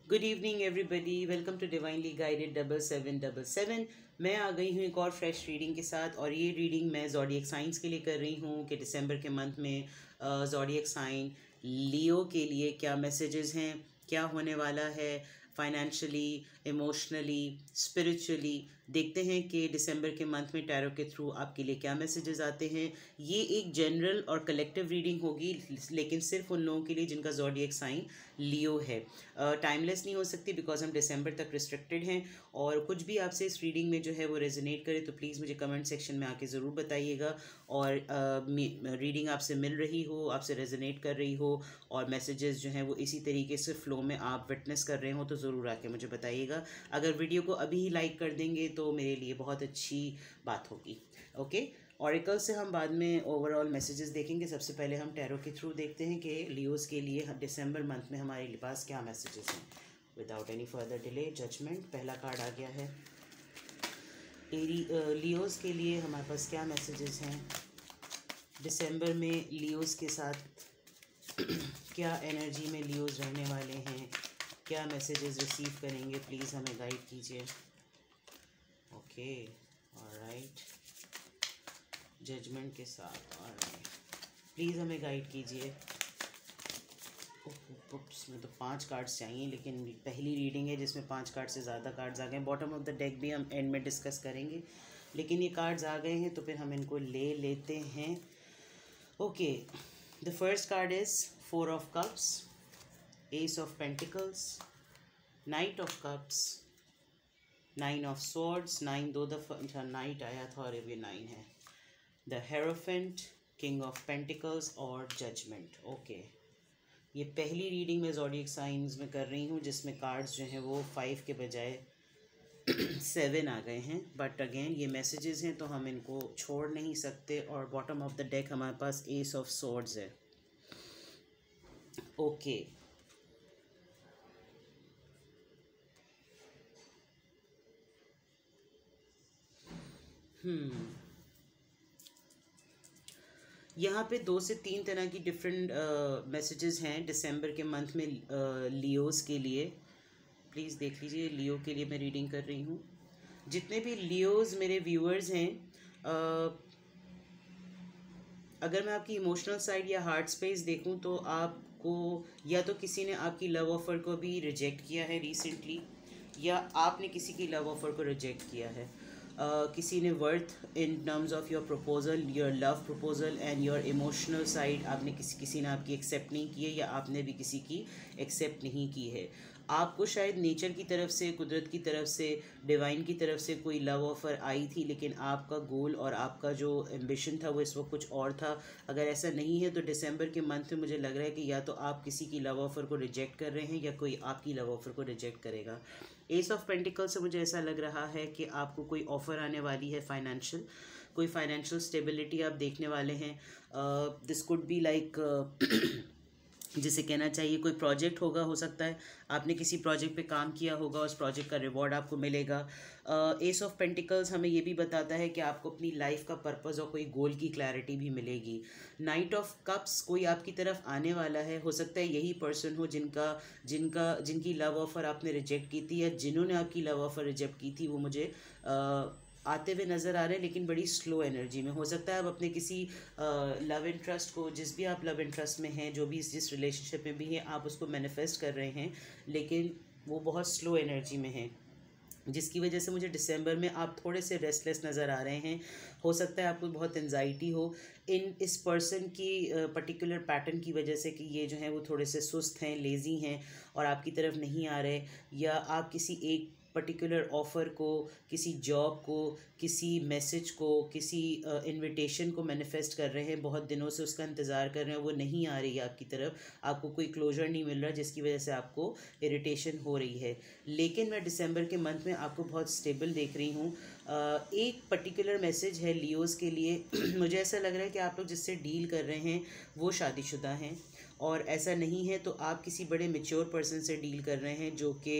Good evening everybody, welcome to divinely guided 7777। मैं आ गई हूँ एक और फ्रेश रीडिंग के साथ। और ये रीडिंग मैं ज़ोडिएक साइंस के लिए कर रही हूँ कि दिसंबर के मंथ में ज़ोडिएक साइन लियो के लिए क्या मैसेजेस हैं, क्या होने वाला है फाइनेंशियली, इमोशनली, स्पिरिचुअली। देखते हैं कि दिसंबर के मंथ में टैरो के थ्रू आपके लिए क्या मैसेजेस आते हैं। ये एक जनरल और कलेक्टिव रीडिंग होगी, लेकिन सिर्फ उन लोगों के लिए जिनका ज़ोडिएक साइन लियो है। टाइमलेस नहीं हो सकती बिकॉज हम दिसंबर तक रिस्ट्रिक्टेड हैं। और कुछ भी आपसे इस रीडिंग में जो है वो रेजोनेट करे तो प्लीज़ मुझे कमेंट सेक्शन में आके ज़रूर बताइएगा। और रीडिंग आपसे मिल रही हो, आपसे रेजोनेट कर रही हो और मैसेजेस जो हैं वो इसी तरीके से फ़्लो में आप विटनेस कर रहे हो तो ज़रूर आके मुझे बताइएगा। अगर वीडियो को अभी ही लाइक कर देंगे तो मेरे लिए बहुत अच्छी बात होगी। ओके, ऑरिकल से हम बाद में ओवरऑल मैसेजेस देखेंगे। सबसे पहले हम टैरो के थ्रू देखते हैं कि लियोज़ के लिए दिसंबर मंथ में हमारे पास क्या मैसेजेस हैं। Without any further delay, judgement पहला कार्ड आ गया है। लियोज़ के लिए हमारे पास क्या मैसेजेस हैं दिसंबर में लियोज़ के साथ क्या एनर्जी में लियोज़ रहने वाले हैं, क्या मैसेजेस रिसीव करेंगे, प्लीज़ हमें गाइड कीजिए। ओके, ऑलराइट, जजमेंट के साथ, ऑलराइट, प्लीज़ हमें गाइड कीजिए। उसमें तो 5 कार्ड्स चाहिए, लेकिन पहली रीडिंग है जिसमें 5 कार्ड से ज़्यादा कार्ड्स आ गए। बॉटम ऑफ द डेक भी हम एंड में डिस्कस करेंगे, लेकिन ये कार्ड्स आ गए हैं तो फिर हम इनको ले लेते हैं। Okay, the first card is 4 of cups, S of pentacles, night of cups, 9 of swords. 9 दो दफ़ा नाइट आया था और ये 9 है। The hierophant, king of pentacles और जजमेंट। ओके, ये पहली रीडिंग में ज़ोडिएक साइंस में कर रही हूँ जिसमें कार्ड्स जो हैं वो 5 के बजाय 7 आ गए हैं। बट अगेन ये मैसेजेस हैं तो हम इनको छोड़ नहीं सकते। और बॉटम ऑफ द डेक हमारे पास एस ऑफ स्वॉर्ड्स है। ओके, यहाँ पे 2 से 3 तरह की डिफरेंट मैसेजेस हैं दिसंबर के मंथ में लियोज़ के लिए। प्लीज़ देख लीजिए, लियो के लिए मैं रीडिंग कर रही हूँ। जितने भी लियोज़ मेरे व्यूअर्स हैं, अगर मैं आपकी इमोशनल साइड या हार्ट स्पेस देखूं तो आपको या तो किसी ने आपकी लव ऑफ़र को भी रिजेक्ट किया है रिसेंटली, या आपने किसी की लव ऑफ़र को रिजेक्ट किया है। किसी ने worth in terms of your proposal, your love proposal and your emotional side, आपने किसी ने आपकी एक्सेप्ट नहीं की है या आपने भी किसी की एक्सेप्ट नहीं की है। आपको शायद नेचर की तरफ से, कुदरत की तरफ से, डिवाइन की तरफ से कोई लव ऑफ़र आई थी, लेकिन आपका गोल और आपका जो एम्बिशन था वो इस वक्त कुछ और था। अगर ऐसा नहीं है तो दिसंबर के मंथ में मुझे लग रहा है कि या तो आप किसी की लव ऑफ़र को रिजेक्ट कर रहे हैं या कोई आपकी लव ऑफ़र को रिजेक्ट करेगा। एस ऑफ पेंटिकल से मुझे ऐसा लग रहा है कि आपको कोई ऑफ़र आने वाली है फाइनेंशियल, कोई फाइनेंशियल स्टेबिलिटी आप देखने वाले हैं। दिस कुड बी लाइक जिसे कहना चाहिए कोई प्रोजेक्ट होगा, हो सकता है आपने किसी प्रोजेक्ट पे काम किया होगा, उस प्रोजेक्ट का रिवॉर्ड आपको मिलेगा। एस ऑफ पेंटिकल्स हमें ये भी बताता है कि आपको अपनी लाइफ का पर्पस और कोई गोल की क्लैरिटी भी मिलेगी। नाइट ऑफ कप्स, कोई आपकी तरफ आने वाला है, हो सकता है यही पर्सन हो जिनकी लव ऑफ़र आपने रिजेक्ट की थी, या जिन्होंने आपकी लव ऑफ़र रिजेक्ट की थी वो मुझे आते हुए नज़र आ रहे हैं, लेकिन बड़ी स्लो एनर्जी में। हो सकता है आप अपने किसी लव इंटरेस्ट को, जिस भी आप लव इंटरेस्ट में हैं, जो भी जिस रिलेशनशिप में भी हैं, आप उसको मैनिफेस्ट कर रहे हैं, लेकिन वो बहुत स्लो एनर्जी में है, जिसकी वजह से मुझे दिसंबर में आप थोड़े से रेस्टलेस नज़र आ रहे हैं। हो सकता है आपको बहुत एंजाइटी हो इस पर्सन की पर्टिकुलर पैटर्न की वजह से कि ये जो है वो थोड़े से सुस्त हैं, लेज़ी हैं और आपकी तरफ नहीं आ रहे, या आप किसी एक पर्टिकुलर ऑफ़र को, किसी जॉब को, किसी मैसेज को, किसी इनविटेशन को मैनिफेस्ट कर रहे हैं, बहुत दिनों से उसका इंतज़ार कर रहे हैं, वो नहीं आ रही है आपकी तरफ, आपको कोई क्लोजर नहीं मिल रहा, जिसकी वजह से आपको इरिटेशन हो रही है। लेकिन मैं दिसंबर के मंथ में आपको बहुत स्टेबल देख रही हूँ। एक पर्टिकुलर मैसेज है लियोज़ के लिए मुझे ऐसा लग रहा है कि आप लोग जिससे डील कर रहे हैं वो शादीशुदा हैं, और ऐसा नहीं है तो आप किसी बड़े मैच्योर पर्सन से डील कर रहे हैं जो कि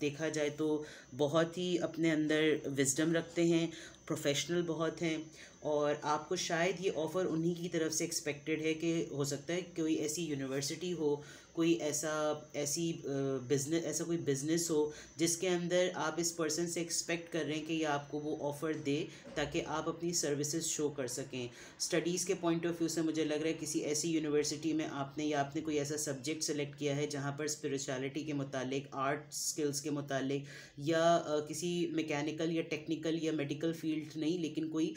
देखा जाए तो बहुत ही अपने अंदर विजडम रखते हैं, प्रोफेशनल बहुत हैं, और आपको शायद ये ऑफ़र उन्हीं की तरफ से एक्सपेक्टेड है कि हो सकता है कोई ऐसी यूनिवर्सिटी हो, कोई ऐसा कोई बिज़नेस हो जिसके अंदर आप इस पर्सन से एक्सपेक्ट कर रहे हैं कि ये आपको वो ऑफ़र दे ताकि आप अपनी सर्विसेज शो कर सकें। स्टडीज़ के पॉइंट ऑफ व्यू से मुझे लग रहा है किसी ऐसी यूनिवर्सिटी में आपने कोई ऐसा सब्जेक्ट सेलेक्ट किया है जहाँ पर स्पिरिचुअलिटी के मुतालिक, आर्ट स्किल्स के मुतालिक, या किसी मैकेनिकल या टेक्निकल या मेडिकल फील्ड नहीं, लेकिन कोई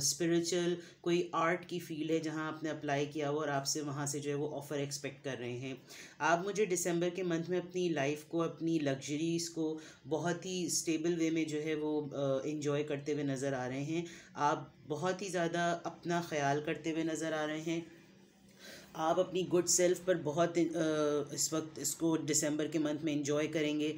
स्पिरिचुअल, कोई आर्ट की फील्ड है जहाँ आपने अप्लाई किया हो और आपसे वहाँ से जो है वो ऑफ़र एक्सपेक्ट कर रहे हैं। आप मुझे दिसंबर के मंथ में अपनी लाइफ को, अपनी लग्जरीज़ को बहुत ही स्टेबल वे में जो है वो इंजॉय करते हुए नज़र आ रहे हैं। आप बहुत ही ज़्यादा अपना ख्याल करते हुए नज़र आ रहे हैं। आप अपनी गुड सेल्फ पर बहुत इस वक्त इसको दिसंबर के मंथ में इंजॉय करेंगे।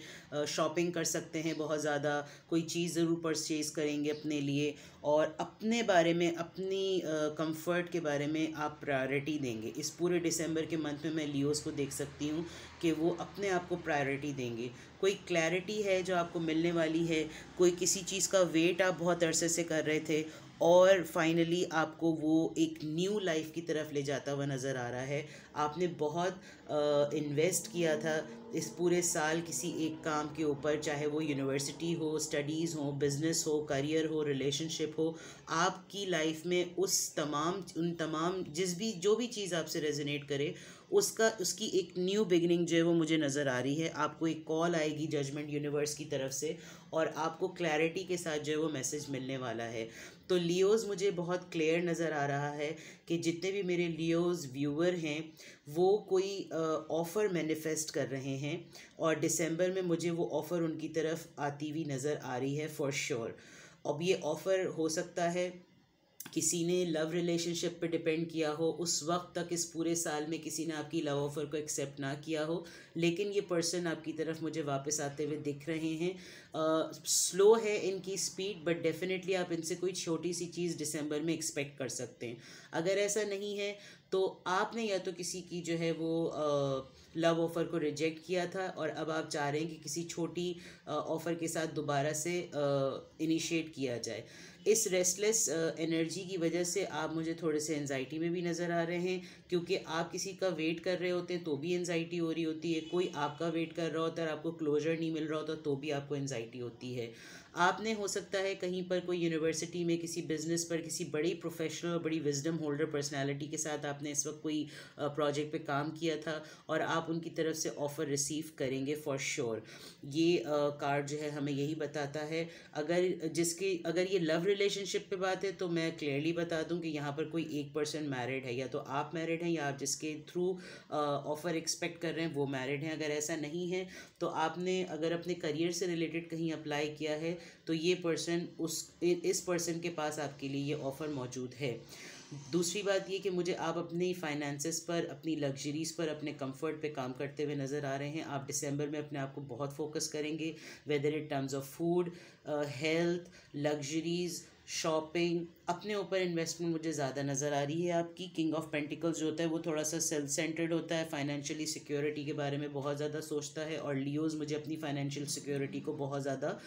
शॉपिंग कर सकते हैं बहुत ज़्यादा, कोई चीज़ ज़रूर परचेज़ करेंगे अपने लिए, और अपने बारे में, अपनी कंफर्ट के बारे में आप प्रायोरिटी देंगे। इस पूरे दिसंबर के मंथ में मैं लियोस को देख सकती हूँ कि वो अपने आप को प्रायोरिटी देंगे। कोई क्लैरिटी है जो आपको मिलने वाली है, कोई किसी चीज़ का वेट आप बहुत अरसे से कर रहे थे और फाइनली आपको वो एक न्यू लाइफ की तरफ ले जाता हुआ नज़र आ रहा है। आपने बहुत इन्वेस्ट किया था इस पूरे साल किसी एक काम के ऊपर, चाहे वो यूनिवर्सिटी हो, स्टडीज़ हो, बिज़नेस हो, करियर हो, रिलेशनशिप हो। आपकी लाइफ में उन तमाम जो भी चीज़ आपसे रेजोनेट करे उसकी एक न्यू बिगनिंग जो है वो मुझे नज़र आ रही है। आपको एक कॉल आएगी जजमेंट यूनिवर्स की तरफ से और आपको क्लैरिटी के साथ जो है वो मैसेज मिलने वाला है। तो लियोज़ मुझे बहुत क्लियर नज़र आ रहा है कि जितने भी मेरे लियोज़ व्यूअर हैं वो कोई ऑफ़र मैनिफेस्ट कर रहे हैं और दिसंबर में मुझे वो ऑफ़र उनकी तरफ आती हुई नज़र आ रही है फॉर श्योर। अब ये ऑफ़र हो सकता है किसी ने लव रिलेशनशिप पे डिपेंड किया हो, उस वक्त तक इस पूरे साल में किसी ने आपकी लव ऑफ़र को एक्सेप्ट ना किया हो, लेकिन ये पर्सन आपकी तरफ मुझे वापस आते हुए दिख रहे हैं। स्लो है इनकी स्पीड, बट डेफिनेटली आप इनसे कोई छोटी सी चीज़ दिसंबर में एक्सपेक्ट कर सकते हैं। अगर ऐसा नहीं है तो आपने या तो किसी की जो है वो लव ऑफ़र को रिजेक्ट किया था और अब आप चाह रहे हैं कि किसी छोटी ऑफ़र के साथ दोबारा से इनिशिएट किया जाए। इस रेस्टलेस एनर्जी की वजह से आप मुझे थोड़े से एंजाइटी में भी नज़र आ रहे हैं, क्योंकि आप किसी का वेट कर रहे होते हैं तो भी एंजाइटी हो रही होती है, कोई आपका वेट कर रहा होता है और आपको क्लोजर नहीं मिल रहा होता तो भी आपको एंजाइटी होती है। आपने हो सकता है कहीं पर कोई यूनिवर्सिटी में किसी बिज़नेस पर किसी बड़ी प्रोफेशनल और बड़ी विजडम होल्डर पर्सनालिटी के साथ आपने इस वक्त कोई प्रोजेक्ट पे काम किया था और आप उनकी तरफ से ऑफ़र रिसीव करेंगे फॉर श्योर। ये कार्ड जो है हमें यही बताता है। अगर ये लव रिलेशनशिप पे बात है तो मैं क्लियरली बता दूं कि यहाँ पर कोई एक पर्सन मैरिड है, या तो आप मैरिड हैं या आप जिसके थ्रू ऑफ़र एक्सपेक्ट कर रहे हैं वो मैरिड हैं। अगर ऐसा नहीं है तो आपने अगर अपने करियर से रिलेटेड कहीं अप्लाई किया है तो ये पर्सन इस पर्सन के पास आपके लिए ये ऑफ़र मौजूद है। दूसरी बात ये कि मुझे आप अपनी फाइनेंसेस पर, अपनी लग्जरीज़ पर, अपने कंफर्ट पे काम करते हुए नज़र आ रहे हैं। आप दिसंबर में अपने आप को बहुत फोकस करेंगे, whether in terms of food, health, luxuries, shopping, अपने ऊपर इन्वेस्टमेंट मुझे ज़्यादा नज़र आ रही है आपकी। किंग ऑफ पेंटिकल्स जो होता है वो थोड़ा सा सेल्फ सेंटर्ड होता है, फाइनेंशियली सिक्योरिटी के बारे में बहुत ज़्यादा सोचता है, और लियोज़ मुझे अपनी फाइनेंशियल सिक्योरिटी को बहुत ज़्यादा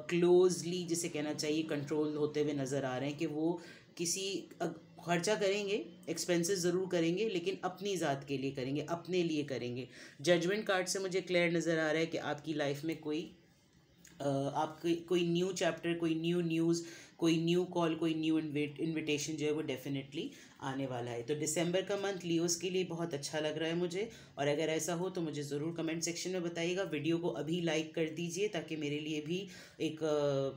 क्लोजली, जिसे कहना चाहिए, कंट्रोल होते हुए नज़र आ रहे हैं कि वो किसी खर्चा करेंगे, एक्सपेंसेस ज़रूर करेंगे, लेकिन अपनी ज़ात के लिए करेंगे, अपने लिए करेंगे। जजमेंट कार्ड से मुझे क्लियर नज़र आ रहा है कि आपकी लाइफ में आपकी कोई न्यू चैप्टर, कोई न्यू न्यूज़, कोई न्यू कॉल, कोई न्यू इनविटेशन जो है वो डेफिनेटली आने वाला है। तो दिसंबर का मंथ लियोज़ के लिए बहुत अच्छा लग रहा है मुझे, और अगर ऐसा हो तो मुझे ज़रूर कमेंट सेक्शन में बताइएगा। वीडियो को अभी लाइक कर दीजिए ताकि मेरे लिए भी एक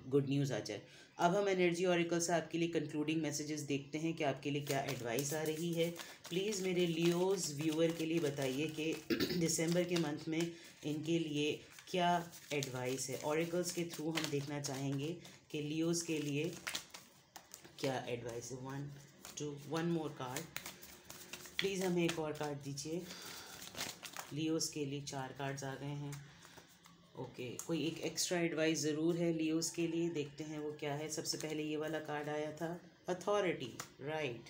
गुड न्यूज़ आ जाए। अब हम एनर्जी ऑरिकल से आपके लिए कंक्लूडिंग मैसेजेस देखते हैं कि आपके लिए क्या एडवाइस आ रही है। प्लीज़ मेरे लियोज़ व्यूअर के लिए बताइए कि दिसंबर के मंथ में इनके लिए क्या एडवाइस है। ऑरिकल्स के थ्रू हम देखना चाहेंगे कि लियोज़ के लिए क्या एडवाइस है। 1 मोर कार्ड प्लीज़, हमें एक और कार्ड दीजिए। लियोज़ के लिए 4 कार्ड्स आ गए हैं। ओके, कोई एक एक्स्ट्रा एडवाइस ज़रूर है लियोज़ के लिए, देखते हैं वो क्या है। सबसे पहले ये वाला कार्ड आया था, अथॉरिटी, राइट।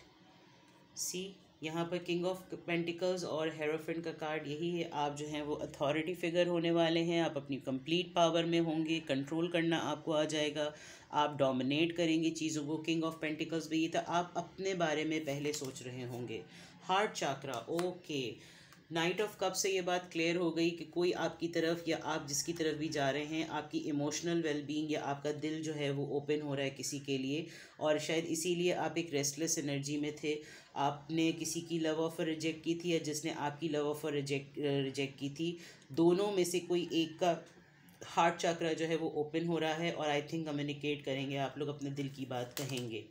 सी, यहाँ पर किंग ऑफ पेंटिकल्स और हेरोफेंट का कार्ड यही है। आप जो हैं वो अथॉरिटी फिगर होने वाले हैं, आप अपनी कंप्लीट पावर में होंगे, कंट्रोल करना आपको आ जाएगा, आप डोमिनेट करेंगे चीज़ों को। किंग ऑफ पेंटिकल्स भी ये था, आप अपने बारे में पहले सोच रहे होंगे। Heart chakra, okay, night of cup से ये बात क्लियर हो गई कि कोई आपकी तरफ या आप जिसकी तरफ भी जा रहे हैं, आपकी इमोशनल वेलबींग या आपका दिल जो है वो ओपन हो रहा है किसी के लिए, और शायद इसीलिए आप एक रेस्टलेस एनर्जी में थे। आपने किसी की लव ऑफर रिजेक्ट की थी या जिसने आपकी लव ऑफर रिजेक्ट की थी। दोनों में से कोई एक का हार्ट चक्र जो है वो ओपन हो रहा है और आई थिंक कम्युनिकेट करेंगे, आप लोग अपने दिल की बात कहेंगे।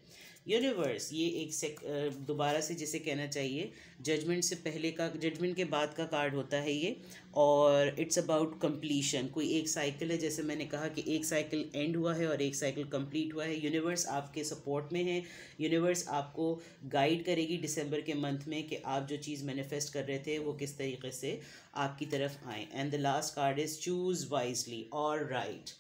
यूनिवर्स ये एक दोबारा से जिसे कहना चाहिए जजमेंट से पहले का, जजमेंट के बाद का कार्ड होता है ये, और इट्स अबाउट कंप्लीशन। कोई एक साइकिल है, जैसे मैंने कहा कि एक साइकिल एंड हुआ है और एक साइकिल कंप्लीट हुआ है। यूनिवर्स आपके सपोर्ट में है, यूनिवर्स आपको गाइड करेगी दिसंबर के मंथ में कि आप जो चीज़ मैनिफेस्ट कर रहे थे वो किस तरीके से आपकी तरफ आए। And the last card is choose wisely और राइट।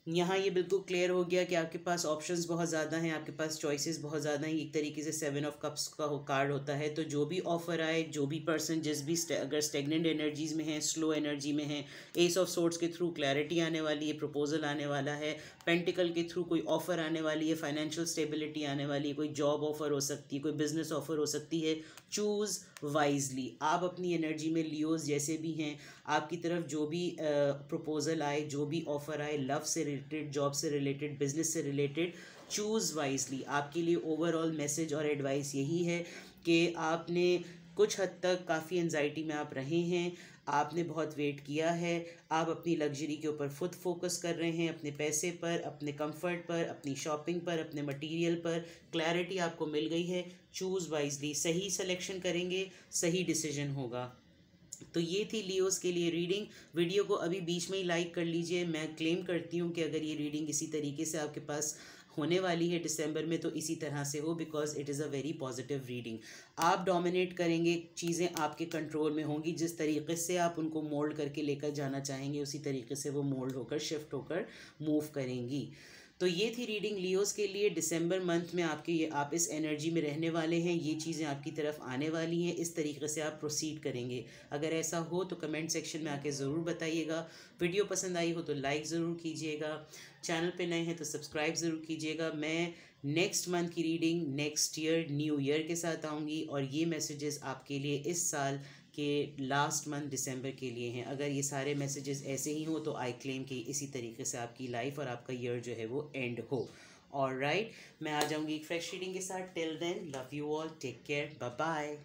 यहाँ ये बिल्कुल क्लियर हो गया कि आपके पास ऑप्शंस बहुत ज़्यादा हैं, आपके पास चॉइसेस बहुत ज़्यादा हैं। एक तरीके से 7 ऑफ कप्स का कार्ड होता है। तो जो भी ऑफ़र आए, जो भी पर्सन जिस भी अगर स्टेगनेंट एनर्जीज़ में है, स्लो एनर्जी में है, एस ऑफ सोर्ड्स के थ्रू क्लैरिटी आने वाली है, प्रपोजल आने वाला है, पेंटिकल के थ्रू कोई ऑफ़र आने वाली है, फाइनेंशियल स्टेबिलिटी आने वाली है, कोई जॉब ऑफ़र हो सकती है, कोई बिजनेस ऑफ़र हो सकती है। Choose wisely. आप अपनी एनर्जी में लियोज जैसे भी हैं, आपकी तरफ जो भी प्रपोजल आए, जो भी ऑफ़र आए, लव से रिलेटेड, जॉब से रिलेटेड, बिजनेस से रिलेटेड, चूज़ वाइजली। आपके लिए ओवरऑल मैसेज और एडवाइस यही है कि आपने कुछ हद तक काफ़ी एंजाइटी में आप रहे हैं, आपने बहुत वेट किया है, आप अपनी लग्जरी के ऊपर खुद फोकस कर रहे हैं, अपने पैसे पर, अपने कंफर्ट पर, अपनी शॉपिंग पर, अपने मटेरियल पर। क्लैरिटी आपको मिल गई है। चूज़ वाइजली, सही सिलेक्शन करेंगे, सही डिसीजन होगा। तो ये थी लियोस के लिए रीडिंग। वीडियो को अभी बीच में ही लाइक कर लीजिए। मैं क्लेम करती हूँ कि अगर ये रीडिंग इसी तरीके से आपके पास होने वाली है दिसंबर में तो इसी तरह से हो, because it is a very positive reading. आप डोमिनेट करेंगे, चीज़ें आपके कंट्रोल में होंगी, जिस तरीके से आप उनको मोल्ड करके लेकर जाना चाहेंगे उसी तरीके से वो मोल्ड होकर, शिफ्ट होकर मूव करेंगी। तो ये थी रीडिंग लियोस के लिए। दिसंबर मंथ में आप इस एनर्जी में रहने वाले हैं, ये चीज़ें आपकी तरफ आने वाली हैं, इस तरीके से आप प्रोसीड करेंगे। अगर ऐसा हो तो कमेंट सेक्शन में आके ज़रूर बताइएगा। वीडियो पसंद आई हो तो लाइक ज़रूर कीजिएगा, चैनल पे नए हैं तो सब्सक्राइब ज़रूर कीजिएगा। मैं नेक्स्ट मंथ की reading next year new year के साथ आऊँगी, और ये मैसेजेस आपके लिए इस साल के लास्ट मंथ दिसंबर के लिए हैं। अगर ये सारे मैसेजेस ऐसे ही हो तो आई क्लेम कि इसी तरीके से आपकी लाइफ और आपका ईयर जो है वो एंड हो। ऑलराइट, मैं आ जाऊँगी एक फ्रेश रीडिंग के साथ। Till then, love you all, take care, bye bye.